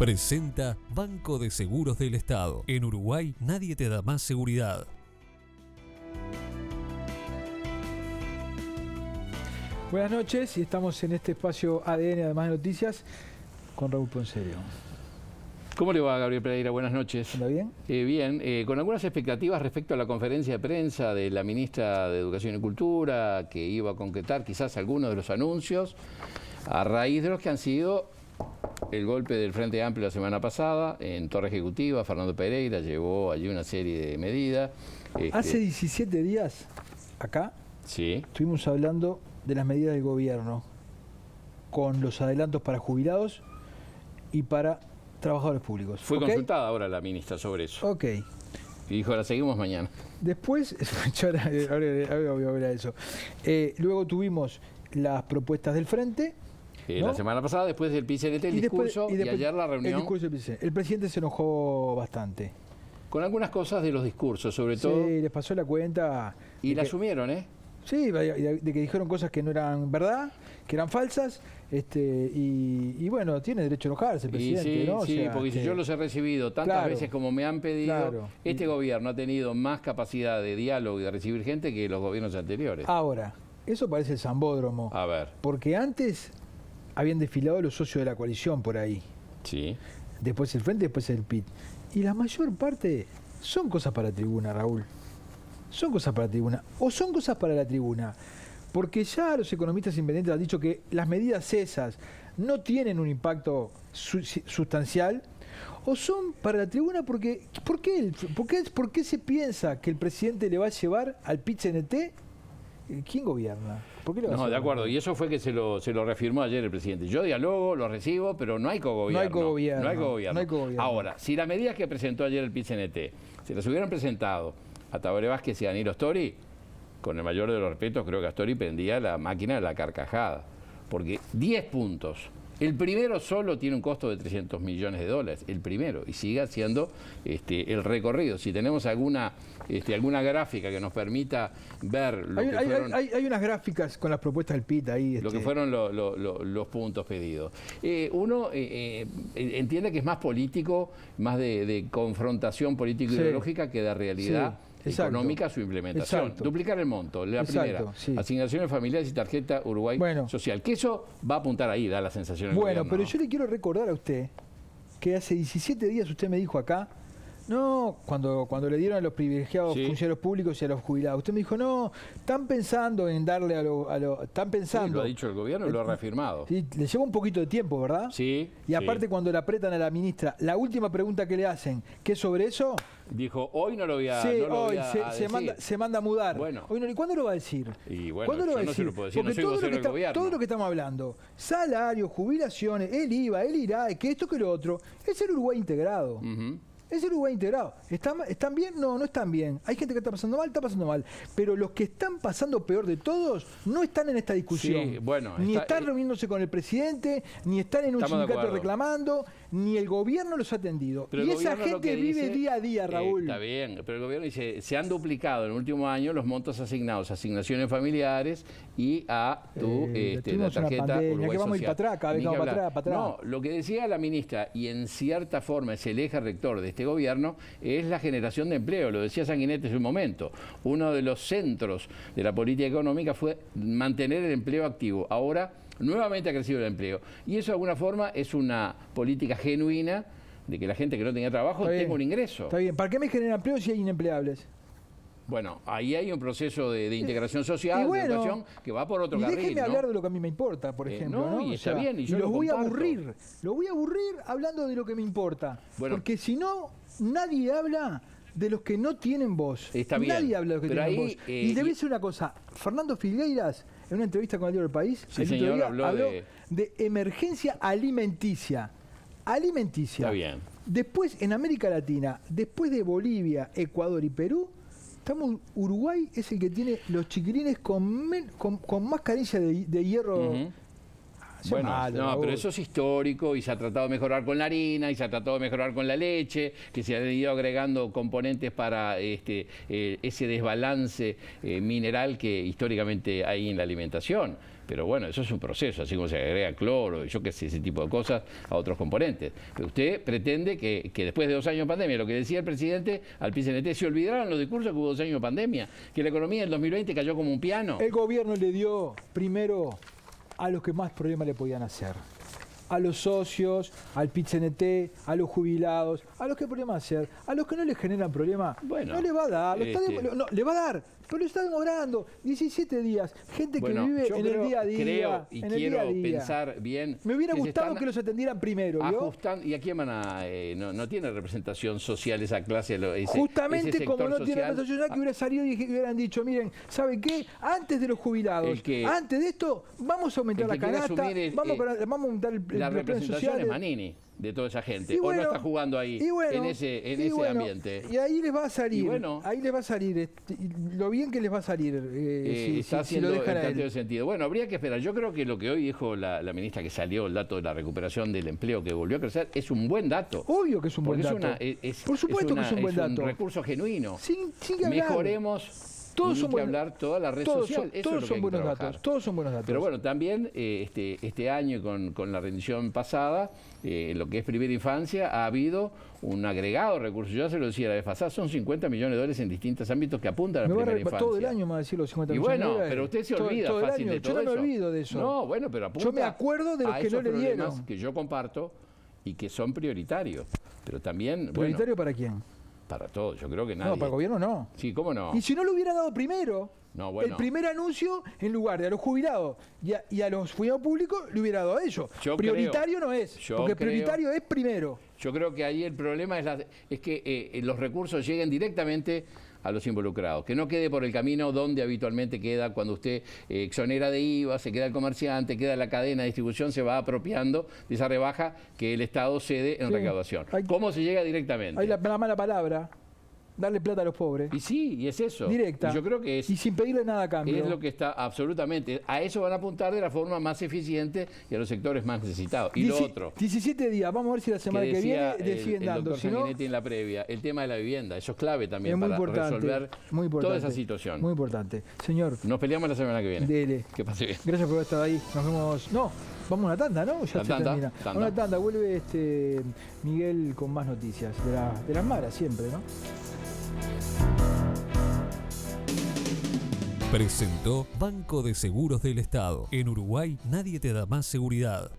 Presenta Banco de Seguros del Estado. En Uruguay nadie te da más seguridad. Buenas noches y estamos en este espacio ADN, además de noticias, con Raúl Poncerio. ¿Cómo le va, Gabriel Pereira? Buenas noches. ¿Anda bien? Bien, con algunas expectativas respecto a la conferencia de prensa de la ministra de Educación y Cultura, que iba a concretar quizás algunos de los anuncios, a raíz de los que han sido el golpe del Frente Amplio la semana pasada, en Torre Ejecutiva. Fernando Pereira llevó allí una serie de medidas. Hace 17 días, acá, sí, estuvimos hablando de las medidas del gobierno, con los adelantos para jubilados y para trabajadores públicos. Fue consultada ahora la ministra sobre eso. Ok. Y dijo, la seguimos mañana. Después, ahora voy a ver a eso. Luego tuvimos las propuestas del Frente. ¿No? La semana pasada, después del PCNT, el discurso, y ayer la reunión. El discurso del PCNT. El presidente se enojó bastante. Con algunas cosas de los discursos, sobre todo. Sí, les pasó la cuenta. Y la asumieron, ¿eh? Sí, de que dijeron cosas que no eran verdad, que eran falsas, y bueno, tiene derecho a enojarse el presidente, sí, ¿no? Sí, porque si yo los he recibido tantas veces como me han pedido, este gobierno ha tenido más capacidad de diálogo y de recibir gente que los gobiernos anteriores. Ahora, eso parece el Zambódromo. A ver. Porque antes habían desfilado los socios de la coalición por ahí. Sí. Después el Frente, después el PIT. Y la mayor parte son cosas para tribuna, Raúl. Son cosas para la tribuna, o son cosas para la tribuna, porque ya los economistas independientes han dicho que las medidas esas no tienen un impacto sustancial, o son para la tribuna porque ¿por qué se piensa que el presidente le va a llevar al PIT-CNT? ¿Quién gobierna? ¿Por qué le va a No, llevar? de acuerdo, y eso fue que se lo reafirmó ayer el presidente. Yo dialogo, lo recibo, pero no hay cogobierno. No hay cogobierno. No hay cogobierno. No hay cogobierno. Ahora, si las medidas que presentó ayer el PIT-CNT se las hubieran presentado a Tabaré Vázquez y a Danilo Astori, con el mayor de los respetos, creo que Astori prendía la máquina de la carcajada. Porque 10 puntos. El primero solo tiene un costo de $300 millones, el primero, y sigue siendo el recorrido. Si tenemos alguna gráfica que nos permita ver lo que fueron... Hay unas gráficas con las propuestas del PIT ahí. Lo que fueron los puntos pedidos. Uno entiende que es más político, más de confrontación político-ideológica que de realidad. Sí. Económica su implementación. Exacto. Duplicar el monto. La primera, sí. Asignaciones familiares y tarjeta Uruguay Social. Que eso va a apuntar ahí, da la sensación. Bueno, pero yo le quiero recordar a usted que hace 17 días usted me dijo acá, no, cuando le dieron a los privilegiados funcionarios públicos y a los jubilados, usted me dijo, no, están pensando en darle a los... Están pensando... Sí, lo ha dicho el gobierno y lo ha reafirmado. Sí, le lleva un poquito de tiempo, ¿verdad? Sí. Y aparte cuando le apretan a la ministra, la última pregunta que le hacen, ¿qué es sobre eso? Dijo, hoy no lo voy a Sí, no lo hoy voy a se manda a mudar. Bueno. Hoy no, ¿y cuándo lo va a decir? Y bueno, ¿Cuándo lo va a no decir? se lo puedo decir, porque no soy vocero del gobierno. Todo lo que estamos hablando, salarios, jubilaciones, el IVA, el IRAE, que esto, que lo otro, es el Uruguay integrado. Es el Uruguay integrado. ¿Están bien? No, no están bien. Hay gente que está pasando mal. Pero los que están pasando peor de todos no están en esta discusión. Sí, bueno, ni están reuniéndose con el presidente, ni están en un sindicato reclamando, ni el gobierno los ha atendido. Pero y esa gente vive día a día, Raúl. Está bien, pero el gobierno dice, se han duplicado en el último año los montos asignados a asignaciones familiares y a la tarjeta Uruguay que vamos a ir para atrás, cada vez que vamos para atrás. No, lo que decía la ministra, y en cierta forma es el eje rector de este gobierno, es la generación de empleo. Lo decía Sanguinetti hace un momento. Uno de los centros de la política económica fue mantener el empleo activo. Ahora nuevamente ha crecido el empleo. Y eso de alguna forma es una política genuina de que la gente que no tenía trabajo tenga un ingreso. Está bien. ¿Para qué me genera empleo si hay inempleables? Bueno, ahí hay un proceso de integración social, de educación, que va por otro carril. Déjenme hablar de lo que a mí me importa, por ejemplo. No, y está bien, y yo los voy a aburrir. Los voy a aburrir hablando de lo que me importa. Bueno, porque si no, nadie habla de los que no tienen voz. Está bien. Nadie habla de los que tienen voz. Y debe ser una cosa. Fernando Filgueiras, en una entrevista con el diario El País, el otro día habló de emergencia alimenticia. Alimenticia. Está bien. Después, en América Latina, después de Bolivia, Ecuador y Perú, Uruguay es el que tiene los chiquilines con más carencia de hierro Bueno, malo, no, Raúl. pero eso es histórico y se ha tratado de mejorar con la harina y se ha tratado de mejorar con la leche, que se han ido agregando componentes para ese desbalance mineral que históricamente hay en la alimentación. Pero bueno, eso es un proceso, así como se agrega cloro y yo qué sé, ese tipo de cosas a otros componentes. Pero usted pretende que después de 2 años de pandemia, lo que decía el presidente al PIT-CNT, se olvidaron los discursos que hubo 2 años de pandemia, que la economía del 2020 cayó como un piano. El gobierno le dio primero a los que más problemas le podían hacer. A los socios, al PIT-CNT, a los jubilados, a los que problemas hacer, a los que no les generan problema, Bueno, no le va a dar, no, le va a dar, pero lo está demorando, 17 días, gente que vive yo en el día a día. Creo y en el quiero día a día. pensar bien. Me hubiera que se gustado están que los atendieran primero, ¿vio? ajustando. ¿Y a quién van a.? No tiene representación social esa clase, ese Justamente sector como no tiene social. representación social, que hubiera salido y hubieran dicho, miren, ¿saben qué? Antes de los jubilados, antes de esto, vamos a aumentar la canasta, vamos a aumentar el la plan representación social. Es Manini, de toda esa gente. Y o bueno, no está jugando ahí, en ese ambiente. Y ahí les va a salir, bueno, ahí les va a salir, lo bien que les va a salir está si lo haciendo dejan a el él. sentido. Bueno, habría que esperar. Yo creo que lo que hoy dijo la ministra que salió, el dato de la recuperación del empleo que volvió a crecer, es un buen dato. Obvio que es un buen Porque dato. Por supuesto que es un buen dato. Es un recurso genuino. Sin que hablar. Mejoremos. Todos Ni son que buenos, hablar toda la red social. Eso todos es lo que son hay que buenos trabajar. datos. Todos son buenos datos. Pero bueno, también este año con la rendición pasada, en lo que es primera infancia, ha habido un agregado de recursos. Yo ya se lo decía la vez pasada, son 50 millones de dólares en distintos ámbitos que apuntan a la primera infancia. Todo el año me va a decir los 50 y millones de bueno, dólares. pero usted se olvida todo fácil el año. de todo Yo no eso. me olvido de eso. No, bueno, pero apunta yo me acuerdo de los a que no esos le problemas dieron. que yo comparto y que son prioritarios. Pero también, ¿Prioritario para quién? Para todos, yo creo que nadie. No, para el gobierno no. Sí, ¿cómo no? Y si no lo hubiera dado primero, No, bueno. el primer anuncio, en lugar de a los jubilados y a los funcionarios públicos, le hubiera dado a ellos. Prioritario no es, porque prioritario es primero. Yo creo que ahí el problema es que los recursos lleguen directamente a los involucrados, que no quede por el camino donde habitualmente queda cuando usted exonera de IVA, se queda el comerciante, queda la cadena de distribución, se va apropiando de esa rebaja que el Estado cede en recaudación. ¿Cómo se llega directamente? Hay la mala palabra. Darle plata a los pobres. Y sí, y es eso. Directa. Y yo creo que es. Y sin pedirle nada a cambio. Es lo que está absolutamente. A eso van a apuntar de la forma más eficiente y a los sectores más necesitados. Y lo otro. 17 días. Vamos a ver si la semana que viene le siguen dando. El doctor Sanguinetti en la previa. El tema de la vivienda. Eso es clave también para resolver toda esa situación. Muy importante. Señor. Nos peleamos la semana que viene. Dele. Que pase bien. Gracias por haber estado ahí. Nos vemos. No. Vamos a una tanda, ¿no? Ya se termina. A una tanda. Vuelve Miguel con más noticias. De las malas siempre, ¿no? Presentó Banco de Seguros del Estado. En Uruguay nadie te da más seguridad.